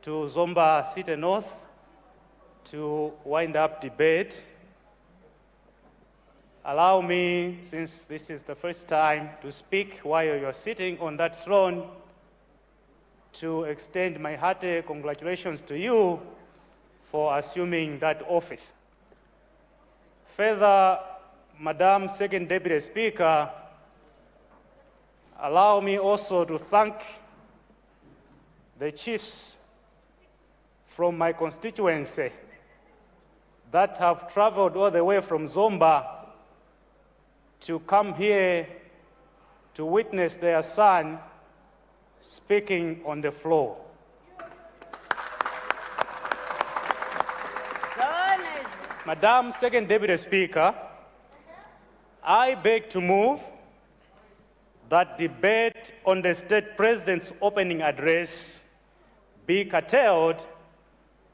to Zomba City North to wind up debate. Allow me, since this is the first time to speak while you're sitting on that throne, to extend my hearty congratulations to you for assuming that office. Further, Madam Second Deputy Speaker, allow me also to thank the chiefs from my constituency that have traveled all the way from Zomba to come here to witness their son speaking on the floor. Madam Second Deputy Speaker, I beg to move that debate on the State President's opening address be curtailed,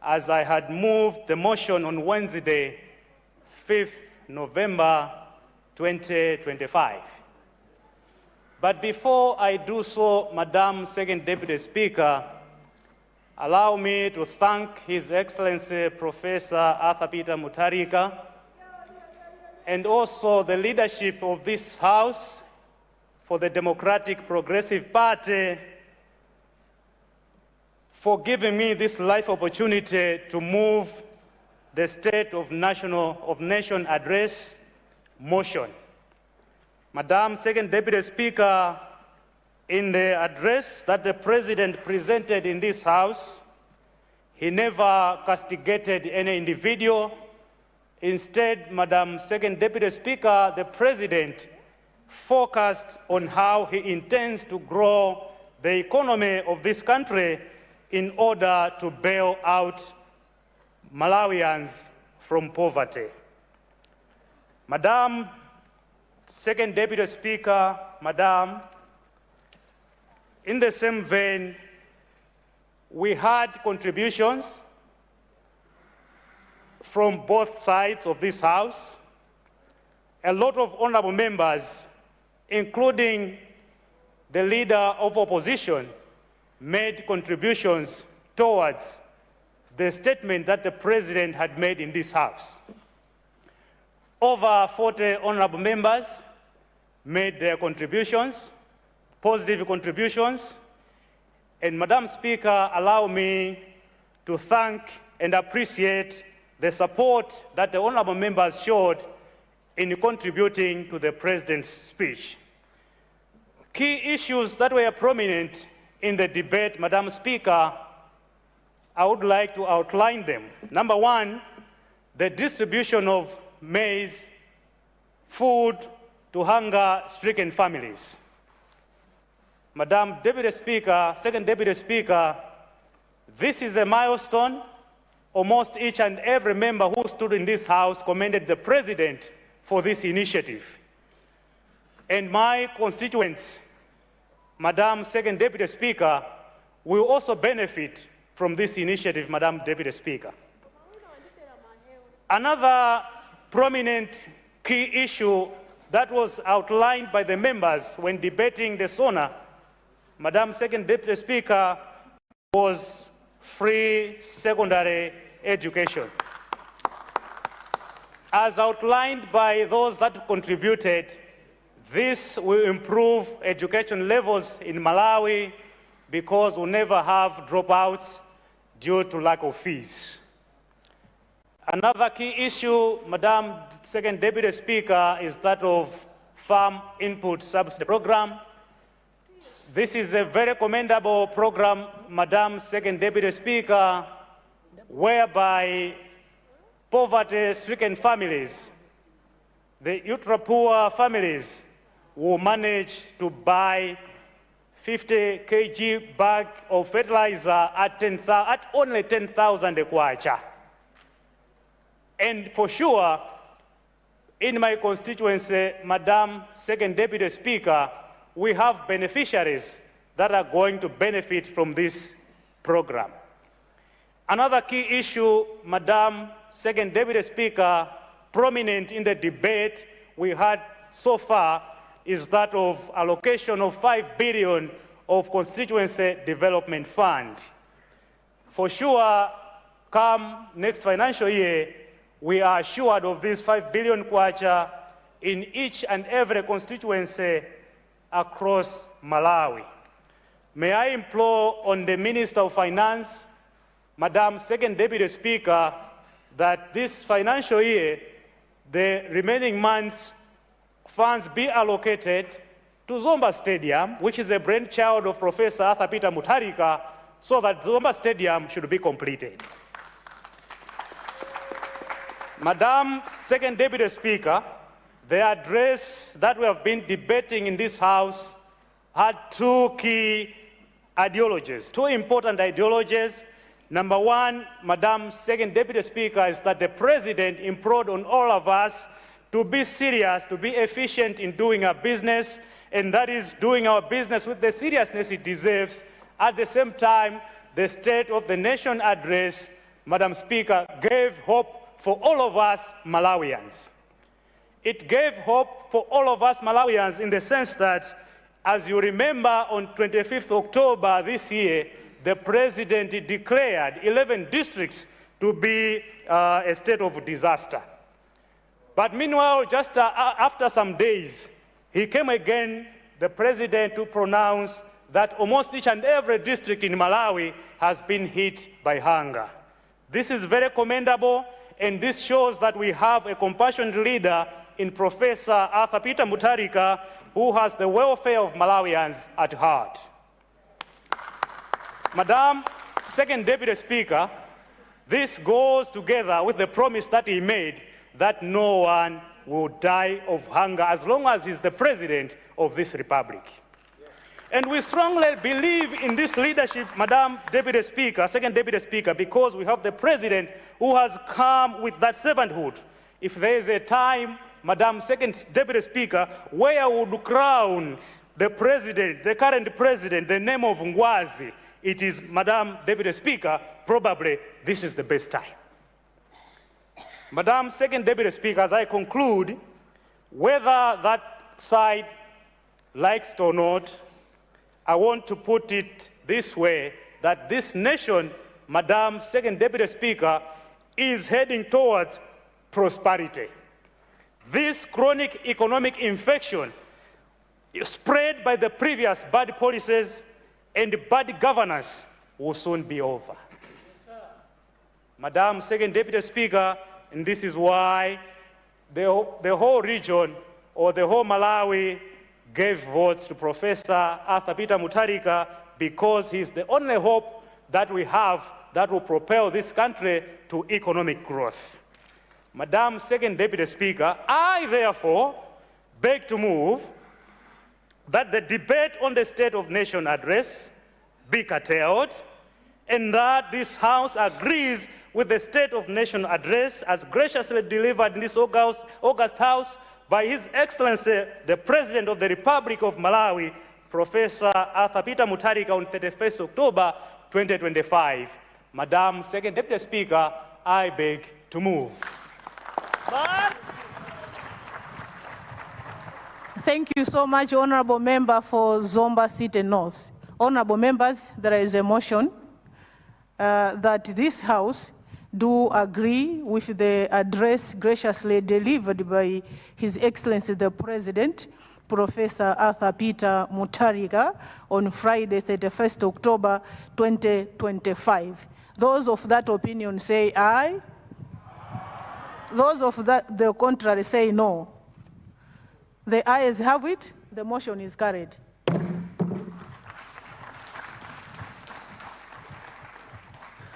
as I had moved the motion on Wednesday, 5th November 2025. But before I do so, Madam Second Deputy Speaker, allow me to thank His Excellency Professor Arthur Peter Mutharika and also the leadership of this House for the Democratic Progressive Party for giving me this life opportunity to move the State of Nation Address motion. Madam Second Deputy Speaker, in the address that the President presented in this House, he never castigated any individual. Instead, Madam Second Deputy Speaker, the President focused on how he intends to grow the economy of this country in order to bail out Malawians from poverty. Madam Second Deputy Speaker, Madam, in the same vein, we had contributions from both sides of this House. A lot of honorable members, including the leader of opposition, made contributions towards the statement that the President had made in this House. Over 40 honorable members made their contributions, positive contributions, and Madam Speaker, allow me to thank and appreciate the support that the honorable members showed in contributing to the President's speech. Key issues that were prominent in the debate, Madam Speaker, I would like to outline them. Number one, the distribution of maize, food to hunger-stricken families. Madam Deputy Speaker, Second Deputy Speaker, this is a milestone. Almost each and every member who stood in this House commended the President for this initiative. And my constituents, Madam Second Deputy Speaker, will also benefit from this initiative, Madam Deputy Speaker. Another prominent key issue that was outlined by the members when debating the SONA, Madam Second Deputy Speaker, was free secondary education. As outlined by those that contributed, this will improve education levels in Malawi because we'll never have dropouts due to lack of fees. Another key issue, Madam Second Deputy Speaker, is that of Farm Input Subsidy Program. This is a very commendable program, Madam Second Deputy Speaker, whereby poverty-stricken families, the ultra-poor families, will manage to buy 50 kg bag of fertilizer at only 10,000 kwacha. And for sure, in my constituency, Madam Second Deputy Speaker, we have beneficiaries that are going to benefit from this program. Another key issue, Madam Second Deputy Speaker, prominent in the debate we had so far, is that of allocation of 5 billion of constituency development fund. For sure, come next financial year, we are assured of this 5 billion kwacha in each and every constituency across Malawi. May I implore on the Minister of Finance, Madam Second Deputy Speaker, that this financial year, the remaining months, funds be allocated to Zomba Stadium, which is a brainchild of Professor Arthur Peter Mutharika, so that Zomba Stadium should be completed. Madam Second Deputy Speaker, the address that we have been debating in this House had two key ideologies, two important ideologies. Number one, Madam Second Deputy Speaker, is that the President implored on all of us to be serious, to be efficient in doing our business, and that is doing our business with the seriousness it deserves. At the same time, the State of the Nation address, Madam Speaker, gave hope for all of us Malawians. It gave hope for all of us Malawians in the sense that, as you remember, on 25th October this year, the President declared 11 districts to be a state of disaster. But meanwhile, just after some days, he came again, the President, to pronounce that almost each and every district in Malawi has been hit by hunger. This is very commendable, and this shows that we have a compassionate leader in Professor Arthur Peter Mutharika, who has the welfare of Malawians at heart. Madam Second Deputy Speaker, this goes together with the promise that he made that no one will die of hunger as long as he's the President of this Republic. And we strongly believe in this leadership, Madam Deputy Speaker, Second Deputy Speaker, because we have the President who has come with that servanthood. If there is a time, Madam Second Deputy Speaker, where would crown the President, the current President, the name of Ngwazi, it is, Madam Deputy Speaker, probably this is the best time. Madam Second Deputy Speaker, as I conclude, whether that side likes it or not, I want to put it this way, that this nation, Madam Second Deputy Speaker, is heading towards prosperity. This chronic economic infection spread by the previous bad policies and bad governance will soon be over. Yes, Madam Second Deputy Speaker, and this is why the whole region, or the whole Malawi, gave votes to Professor Arthur Peter Mutharika, because he's the only hope that we have that will propel this country to economic growth. Madam Second Deputy Speaker, I therefore beg to move that the debate on the State of Nation address be curtailed, and that this House agrees with the State of Nation address as graciously delivered in this August House by His Excellency, the President of the Republic of Malawi, Professor Arthur Peter Mutharika, on 31st October 2025. Madam Second Deputy Speaker, I beg to move. Thank you so much, Honorable Member for Zomba City North. Honorable members, there is a motion that this House do agree with the address graciously delivered by His Excellency the President, Professor Arthur Peter Mutharika, on Friday, 31st October 2025. Those of that opinion say aye. Those of the contrary say no. The ayes have it. The motion is carried.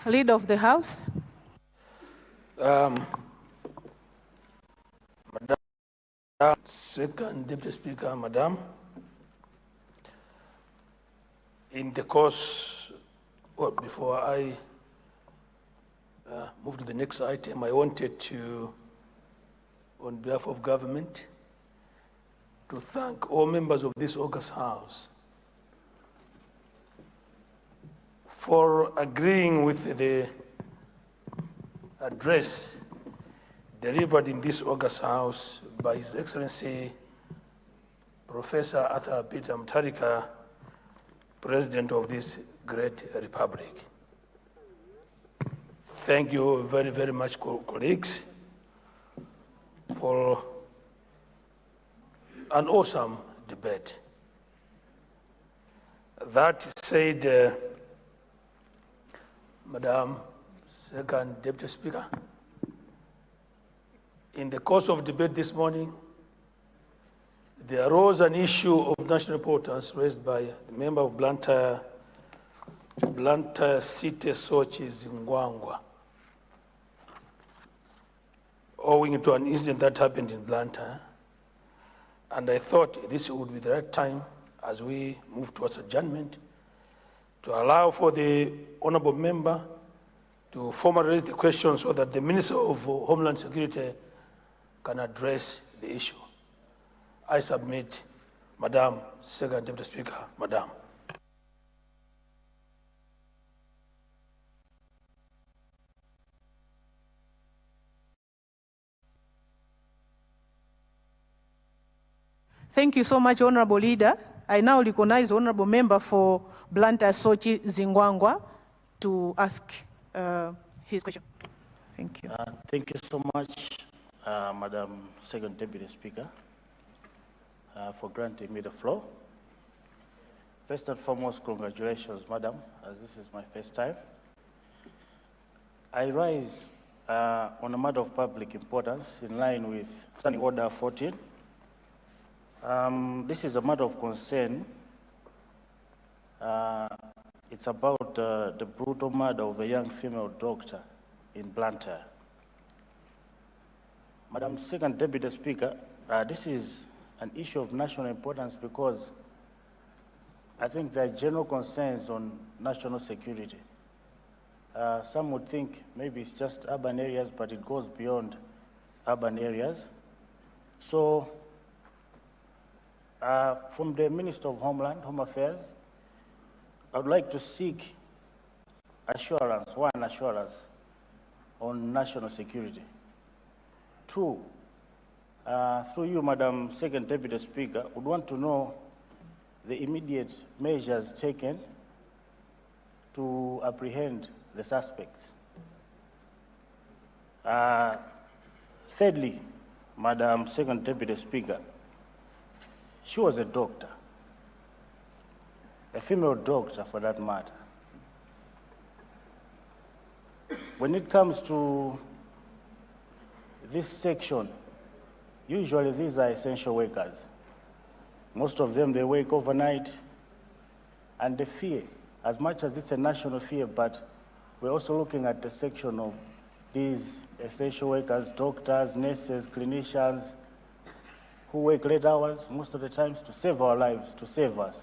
Leader of the House. Madam Second Deputy Speaker, Madam, in the course, before I move to the next item, I wanted to, on behalf of government, to thank all members of this August House for agreeing with the address delivered in this August House by His Excellency Professor Arthur Peter Mutharika, President of this great republic. Thank you very, very much, colleagues, for an awesome debate. That said, Madam Second Deputy Speaker, in the course of debate this morning, there arose an issue of national importance raised by the member of Luntha City Sochi Zingwangwa, owing to an incident that happened in Luntha. And I thought this would be the right time, as we move towards adjournment, to allow for the honorable member to formally raise the question so that the Minister of Homeland Security can address the issue. I submit, Madam Second Deputy Speaker, Madam. Thank you so much, Honorable Leader. I now recognize the Honorable Member for Luntha Sochi Zingwangwa to ask his question. Thank you. Thank you so much, Madam Second Deputy Speaker, for granting me the floor. First and foremost, congratulations, Madam, as this is my first time. I rise on a matter of public importance in line with Standing Order 14. This is a matter of concern. It's about the brutal murder of a young female doctor in Luntha. Madam Second Deputy Speaker, this is an issue of national importance because I think there are general concerns on national security. Some would think maybe it's just urban areas, but it goes beyond urban areas. So, from the Minister of Home Affairs, I would like to seek assurance, one, assurance on national security. Two, through you, Madam Second Deputy Speaker, would want to know the immediate measures taken to apprehend the suspects. Thirdly, Madam Second Deputy Speaker, she was a doctor, a female doctor for that matter. When it comes to this section, usually these are essential workers. Most of them, they work overnight, and the fear, as much as it's a national fear, but we're also looking at the section of these essential workers, doctors, nurses, clinicians, who work late hours most of the times to save our lives, to save us.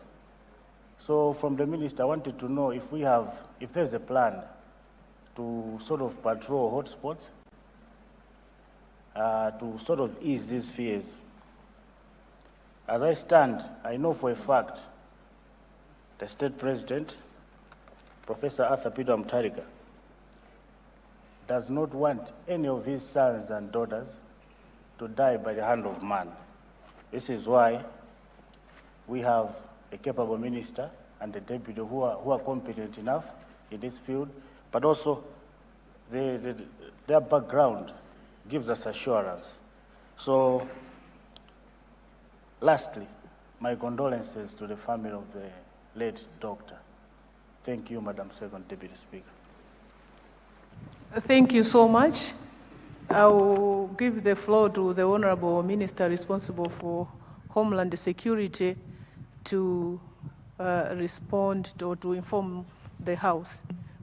So from the Minister, I wanted to know if there's a plan to sort of patrol hotspots, to sort of ease these fears. As I stand, I know for a fact the State President, Professor Arthur Peter Mutharika, does not want any of his sons and daughters to die by the hand of man. This is why we have a capable minister and a deputy who are competent enough in this field, but also their background gives us assurance. So, lastly, my condolences to the family of the late doctor. Thank you, Madam Second Deputy Speaker. Thank you so much. I will give the floor to the Honorable Minister responsible for Homeland Security to respond or to inform the House.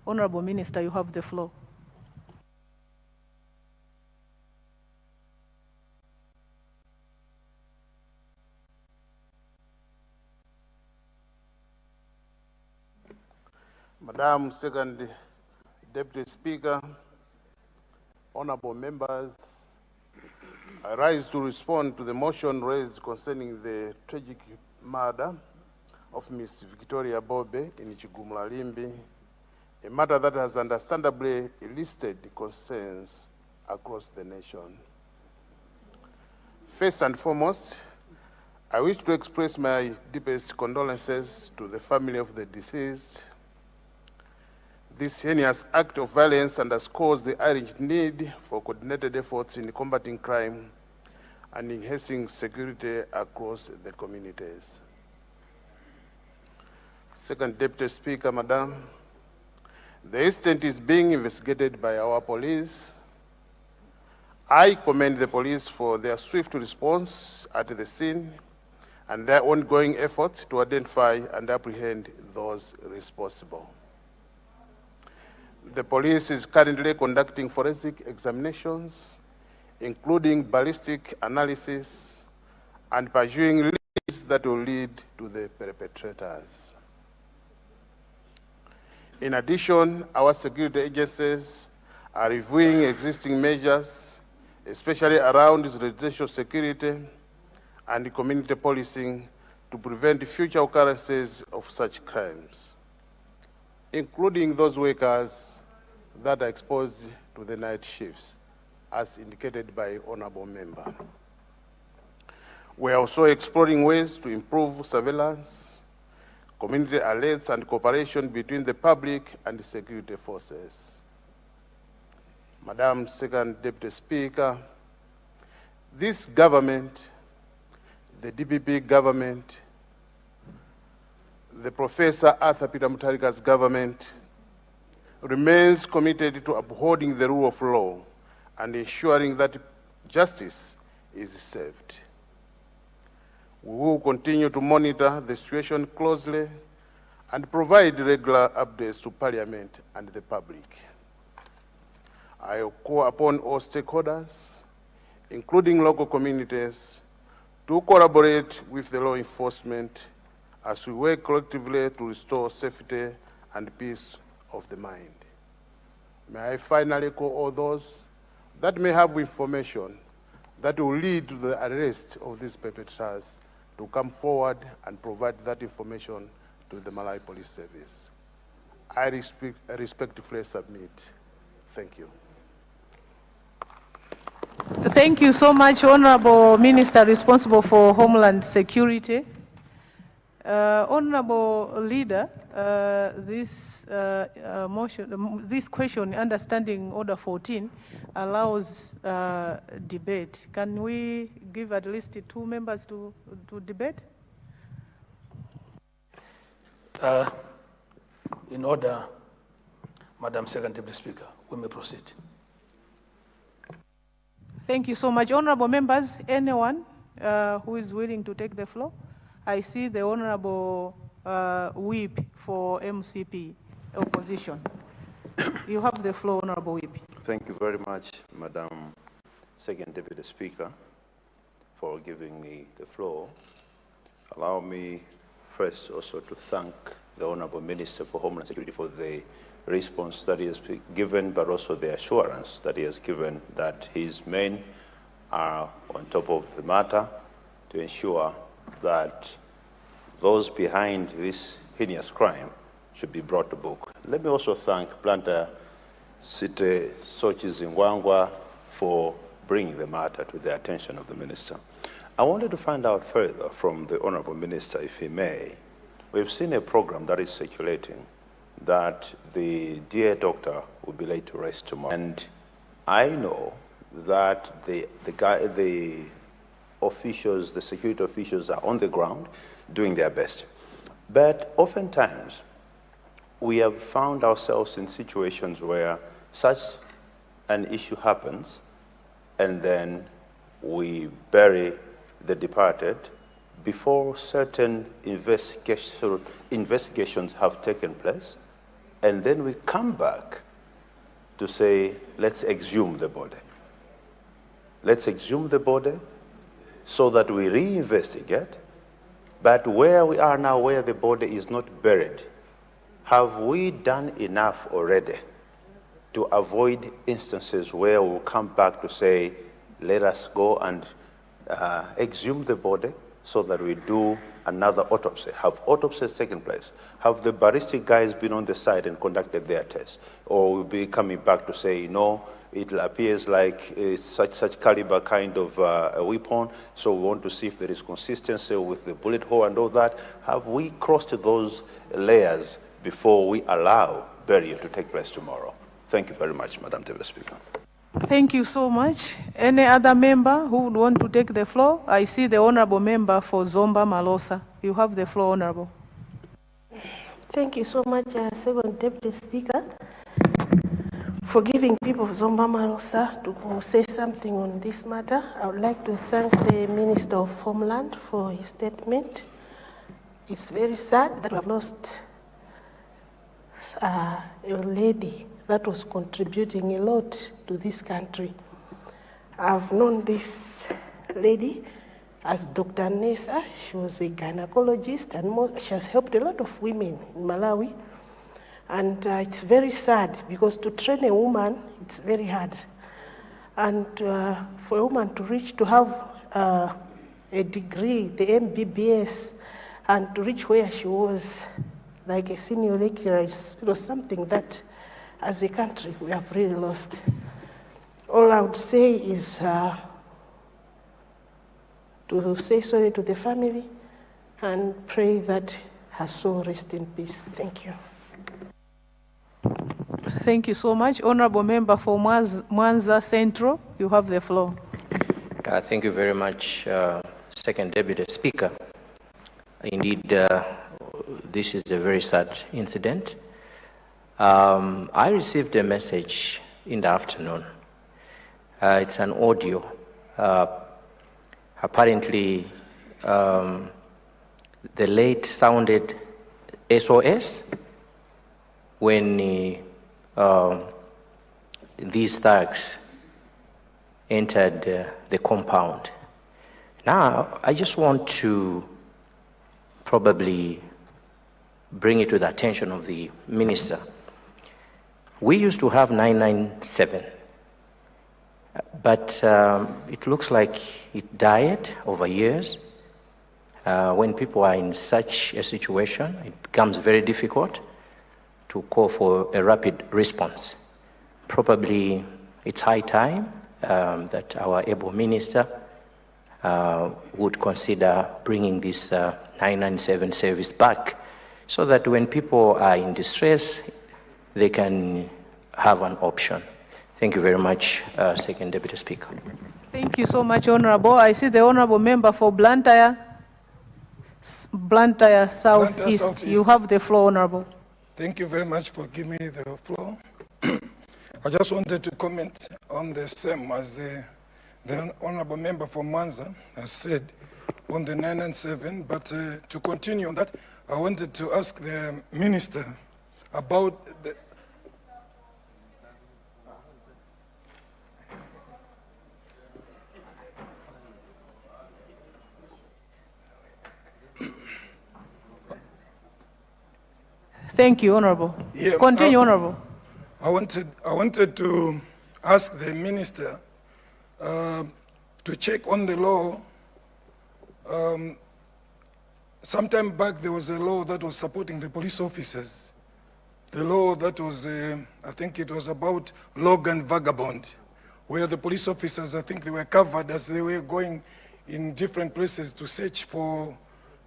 Honorable Minister, you have the floor. Madam Second Deputy Speaker, honorable members, I rise to respond to the motion raised concerning the tragic murder of Miss Victoria Bobe in Chigumula Limbi, a matter that has understandably elicited concerns across the nation. First and foremost, I wish to express my deepest condolences to the family of the deceased. This heinous act of violence underscores the urgent need for coordinated efforts in combating crime and enhancing security across the communities. Second Deputy Speaker, Madam, the incident is being investigated by our police. I commend the police for their swift response at the scene and their ongoing efforts to identify and apprehend those responsible. The police is currently conducting forensic examinations, including ballistic analysis, and pursuing leads that will lead to the perpetrators. In addition, our security agencies are reviewing existing measures, especially around residential security and community policing, to prevent future occurrences of such crimes, including those workers that are exposed to the night shifts, as indicated by Honorable Member. We are also exploring ways to improve surveillance, community alerts, and cooperation between the public and the security forces. Madam Second Deputy Speaker, this government, the DPP government, the Professor Arthur Peter Mutharika's government, remains committed to upholding the rule of law and ensuring that justice is served. We will continue to monitor the situation closely and provide regular updates to Parliament and the public. I call upon all stakeholders, including local communities, to collaborate with the law enforcement as we work collectively to restore safety and peace of the mind. May I finally call all those that may have information that will lead to the arrest of these perpetrators to come forward and provide that information to the Malawi Police Service. I respectfully submit. Thank you. Thank you so much, Honorable Minister responsible for Homeland Security. Honorable Leader, this question, understanding Order 14, allows debate. Can we give at least 2 members to debate? In order, Madam Second Deputy Speaker, we may proceed. Thank you so much. Honorable members, anyone who is willing to take the floor? I see the Honorable Whip for MCP opposition. You have the floor, Honorable Whip. Thank you very much, Madam Second Deputy Speaker, for giving me the floor. Allow me first also to thank the Honorable Minister for Homeland Security for the response that he has given, but also the assurance that he has given that his men are on top of the matter to ensure that those behind this heinous crime should be brought to book. Let me also thank Planter City Sochi Zingwangwa for bringing the matter to the attention of the Minister. I wanted to find out further from the Honorable Minister, if he may. We've seen a program that is circulating that the dear doctor will be laid to rest tomorrow. And I know that the officials, the security officials are on the ground doing their best. But oftentimes, we have found ourselves in situations where such an issue happens and then we bury the departed before certain investigations have taken place, and then we come back to say, let's exhume the body. Let's exhume the body so that we reinvestigate, but where we are now, where the body is not buried, have we done enough already to avoid instances where we'll come back to say, let us go and exhume the body so that we do another autopsy? Have autopsies taken place? Have the ballistic guys been on the site and conducted their tests? Or we'll be coming back to say, no, it appears like it's such caliber kind of a weapon, so we want to see if there is consistency with the bullet hole and all that. Have we crossed those layers before we allow burial to take place tomorrow. Thank you very much, Madam Deputy Speaker. Thank you so much. Any other member who would want to take the floor? I see the honorable member for Zomba Malosa. You have the floor, honorable. Thank you so much, Second Deputy Speaker, for giving people of Zomba Malosa to say something on this matter. I would like to thank the Minister of Homeland for his statement. It's very sad that we have lost a lady that was contributing a lot to this country. I've known this lady as Dr. Nessa. She was a gynecologist and she has helped a lot of women in Malawi. And it's very sad because to train a woman, it's very hard. And for a woman to have a degree, the MBBS, and to reach where she was, like a senior lecturer, it was something that, as a country, we have really lost. All I would say is to say sorry to the family and pray that her soul rest in peace. Thank you. Thank you so much. Honorable member for Mwanza Central, you have the floor. Thank you very much, Second Deputy Speaker. Indeed, this is a very sad incident. I received a message in the afternoon. It's an audio. Apparently, the late sounded SOS when these thugs entered the compound. Now, I just want to probably bring it to the attention of the minister. We used to have 997, but it looks like it died over years. When people are in such a situation, it becomes very difficult to call for a rapid response. Probably it's high time that our able minister would consider bringing this 997 service back so that when people are in distress, they can have an option. Thank you very much, Second Deputy Speaker. Thank you so much, Honorable. I see the Honorable member for Blantyre Southeast. You have the floor, Honorable. Thank you very much for giving me the floor. I just wanted to comment on the same as the Honorable member for Mwanza has said on the 997, but to continue on that, I wanted to ask the minister about the Thank you, Honorable. Yeah, Continue, Honorable. I wanted to ask the minister to check on the law. Sometime back, there was a law that was supporting the police officers. The law that was, I think it was about Logan Vagabond, where the police officers, I think they were covered as they were going in different places to search for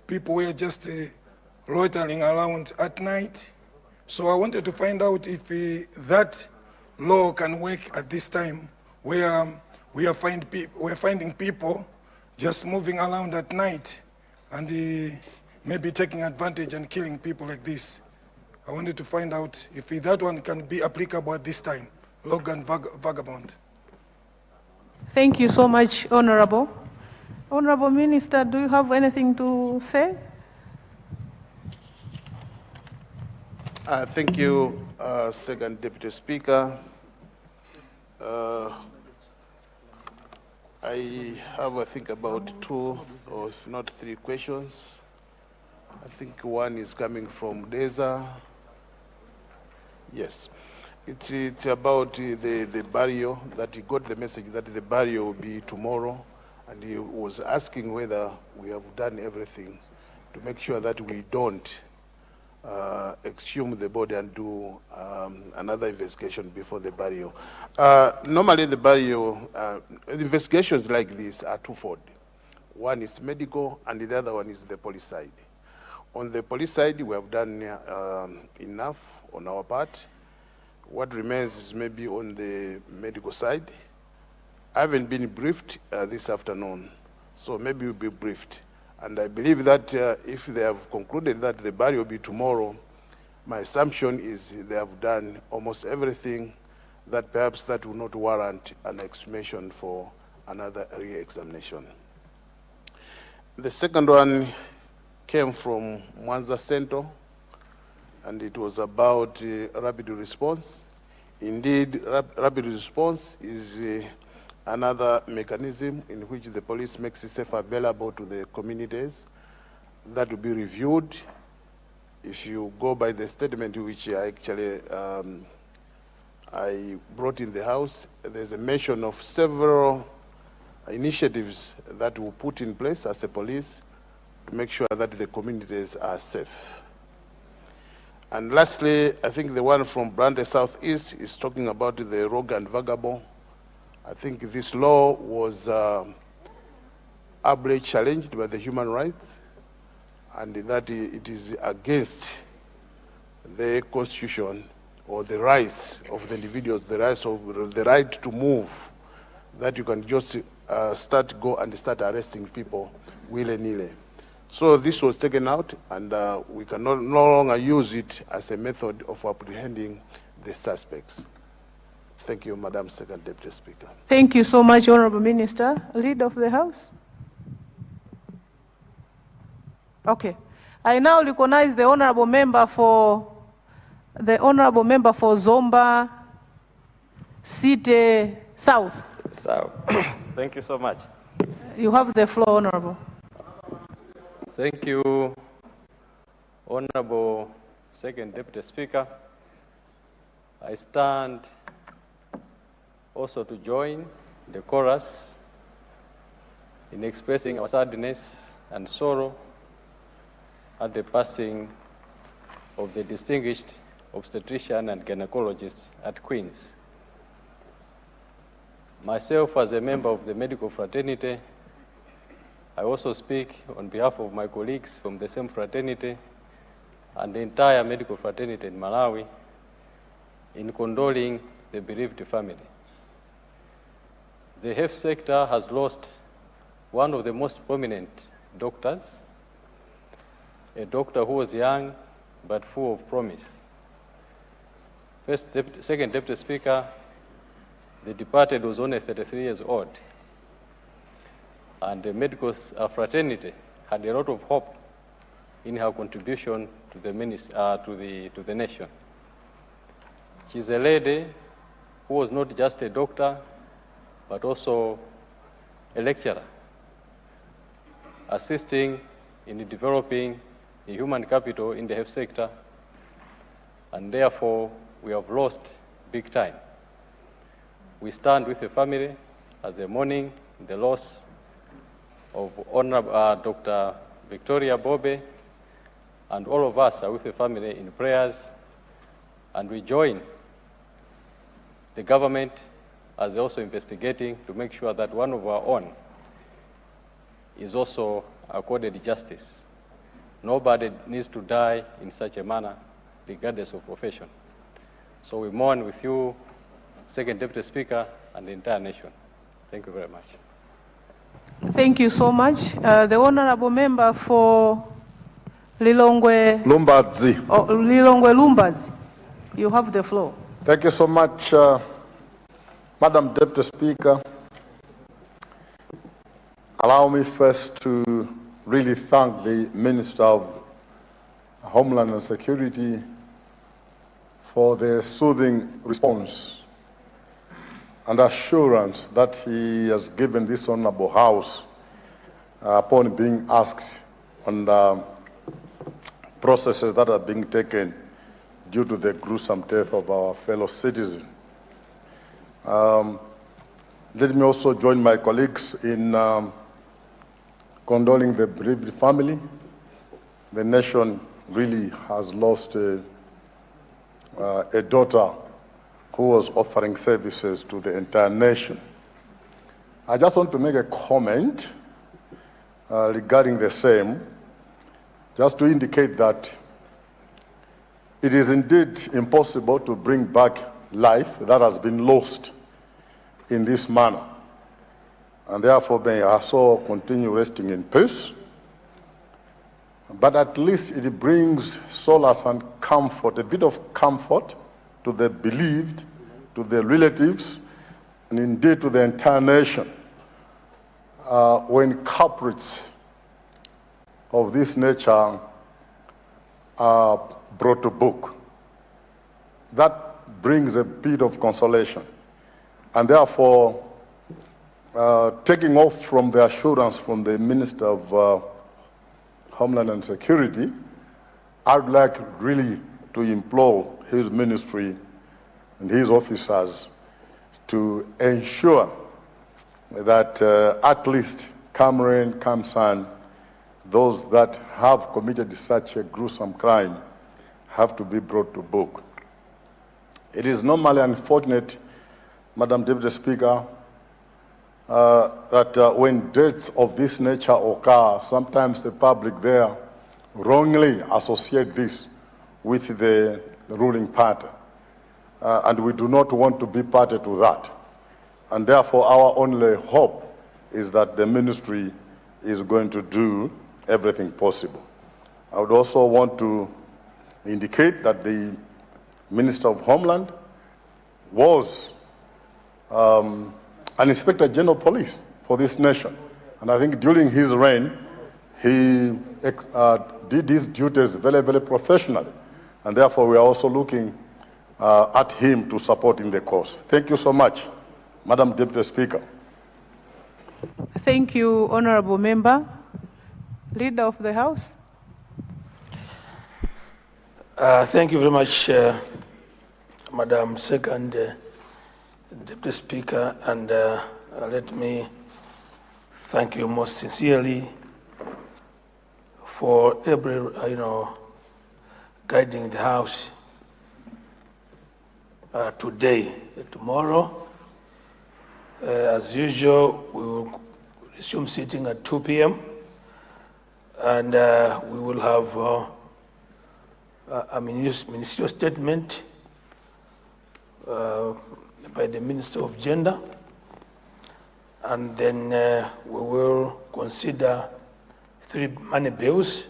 people who were just loitering around at night. So I wanted to find out if that law can work at this time, where we're finding people just moving around at night and maybe taking advantage and killing people like this. I wanted to find out if that one can be applicable at this time, Logan Vagabond. Thank you so much, Honorable. Honorable Minister, do you have anything to say? Thank you, Second Deputy Speaker. I have, I think, about 2 or if not 3 questions. I think one is coming from Deza. Yes. It's about the burial, that he got the message that the burial will be tomorrow, and he was asking whether we have done everything to make sure that we don't exhume the body and do another investigation before the burial. Normally the burial, investigations like this are twofold. One is medical and the other one is the police side. On the police side, we have done enough on our part. What remains is maybe on the medical side. I haven't been briefed this afternoon, so maybe we'll be briefed. And I believe that if they have concluded that the burial will be tomorrow, my assumption is they have done almost everything that perhaps that will not warrant an exhumation for another re-examination. The second one came from Mwanza Central, and it was about rapid response. Indeed, rapid response is another mechanism in which the police makes itself available to the communities. That will be reviewed. If you go by the statement which I actually I brought in the House, there's a mention of several initiatives that we put in place as a police to make sure that the communities are safe. And lastly, I think the one from Brande Southeast is talking about the rogue and vagabond. I think this law was ably challenged by the human rights, and that it is against the Constitution or the rights of the individuals, the right to move, that you can just go and start arresting people willy-nilly. So this was taken out, and we can no longer use it as a method of apprehending the suspects. Thank you, Madam Second Deputy Speaker. Thank you so much, Honorable Minister. Leader of the House. Okay. I now recognize the Honorable Member for Zomba City South. Thank you so much. You have the floor, Honorable. Thank you, Honorable Second Deputy Speaker. I stand also to join the chorus in expressing our sadness and sorrow at the passing of the distinguished obstetrician and gynecologist at Queen's. Myself, as a member of the medical fraternity, I also speak on behalf of my colleagues from the same fraternity and the entire medical fraternity in Malawi in condoling the bereaved family. The health sector has lost one of the most prominent doctors, a doctor who was young but full of promise. Second Deputy Speaker, the departed was only 33 years old, and the medical fraternity had a lot of hope in her contribution to the nation. She's a lady who was not just a doctor, but also a lecturer, assisting in developing the human capital in the health sector, and therefore we have lost big time. We stand with the family as a mourning the loss of Honorable Dr. Victoria Bobe, and all of us are with the family in prayers, and we join the government as also investigating to make sure that one of our own is also accorded justice. Nobody needs to die in such a manner, regardless of profession. So we mourn with you, Second Deputy Speaker, and the entire nation. Thank you very much. Thank you so much. The Honorable Member for Lilongwe Lumbadzi. Oh, Lilongwe Lumbadzi. You have the floor. Thank you so much, Madam Deputy Speaker. Allow me first to really thank the Minister of Homeland Security for the soothing response and assurance that he has given this honorable House upon being asked on the processes that are being taken due to the gruesome death of our fellow citizen. Let me also join my colleagues in condoling the bereaved family. The nation really has lost a daughter who was offering services to the entire nation. I just want to make a comment regarding the same, just to indicate that it is indeed impossible to bring back life that has been lost in this manner. And therefore, may our soul continue resting in peace. But at least it brings solace and comfort, a bit of comfort to the bereaved, to the relatives, and indeed to the entire nation. When culprits of this nature are brought to book, that brings a bit of consolation. And therefore, taking off from the assurance from the Minister of Homeland and Security, I'd like really to implore his ministry and his officers to ensure that at least come rain, come sun, those that have committed such a gruesome crime have to be brought to book. It is normally unfortunate, Madam Deputy Speaker, that when deaths of this nature occur, sometimes the public there wrongly associate this with the ruling party. And we do not want to be party to that. And therefore, our only hope is that the ministry is going to do everything possible. I would also want to indicate that the Minister of Homeland was an Inspector General of Police for this nation. And I think during his reign, he did his duties very, very professionally. And therefore, we are also looking at him to support in the cause. Thank you so much, Madam Deputy Speaker. Thank you, Honorable Member. Leader of the House. Thank you very much, Madam Second Deputy Speaker, and let me thank you most sincerely for every, guiding the House today. Tomorrow, as usual, we will resume sitting at 2 p.m. and we will have a ministerial statement by the Minister of Gender, and then we will consider 3 money bills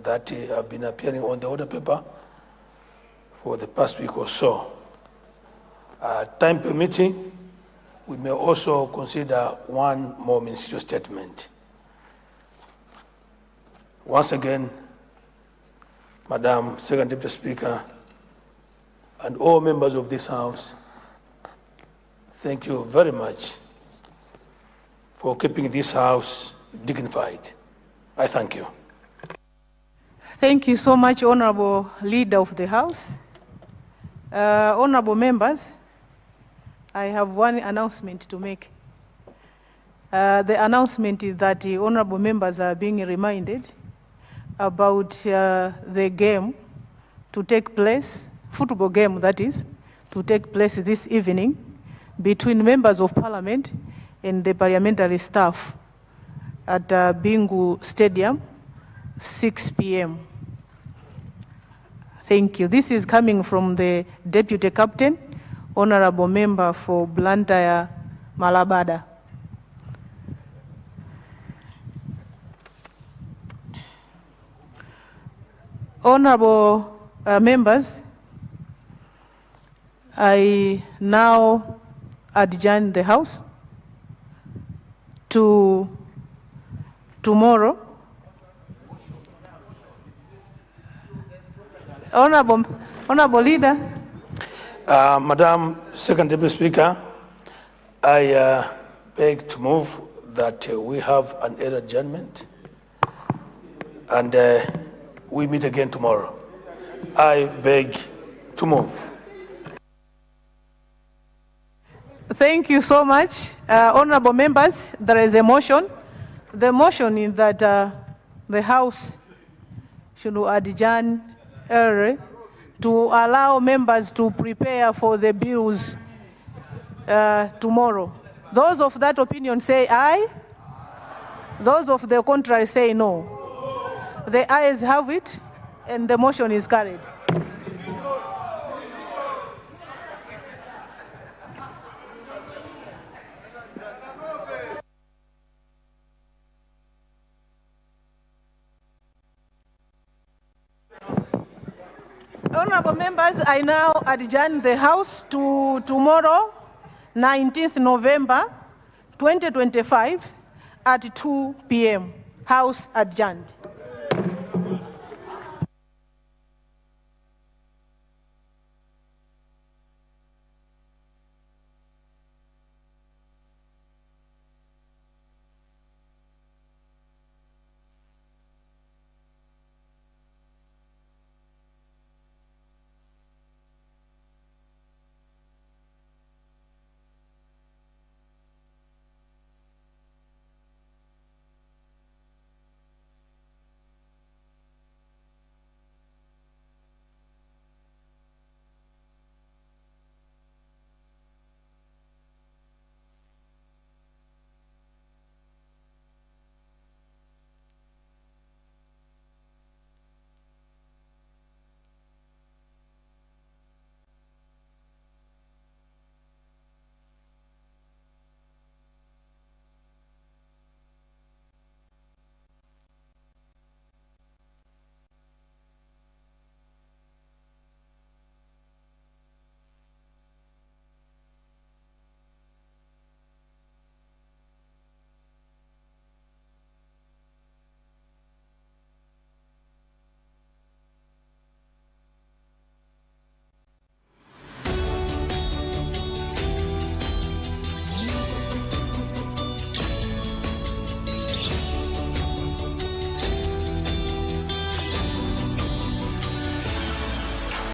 that have been appearing on the order paper for the past week or so. Time permitting, we may also consider 1 more ministerial statement. Once again, Madam Second Deputy Speaker, and all members of this House, thank you very much for keeping this House dignified. I thank you. Thank you so much, Honorable Leader of the House. Honorable members, I have one announcement to make. The announcement is that the honorable members are being reminded about the game to take place, football game that is, to take place this evening between members of parliament and the parliamentary staff at Bingu Stadium, 6 p.m. Thank you. This is coming from the Deputy Captain, Honorable Member for Blantyre, Malabada. Honorable members, I now adjourn the House to tomorrow. Honorable Leader. Madam Second Deputy Speaker, I beg to move that we have an early adjournment and we meet again tomorrow. I beg to move. Thank you so much. Honorable members, there is a motion. The motion is that the House should adjourn early to allow members to prepare for the bills tomorrow. Those of that opinion say aye. Those of the contrary say no. The ayes have it, and the motion is carried. Honorable members, I now adjourn the House to tomorrow, 19th November 2025 at 2 p.m. House adjourned.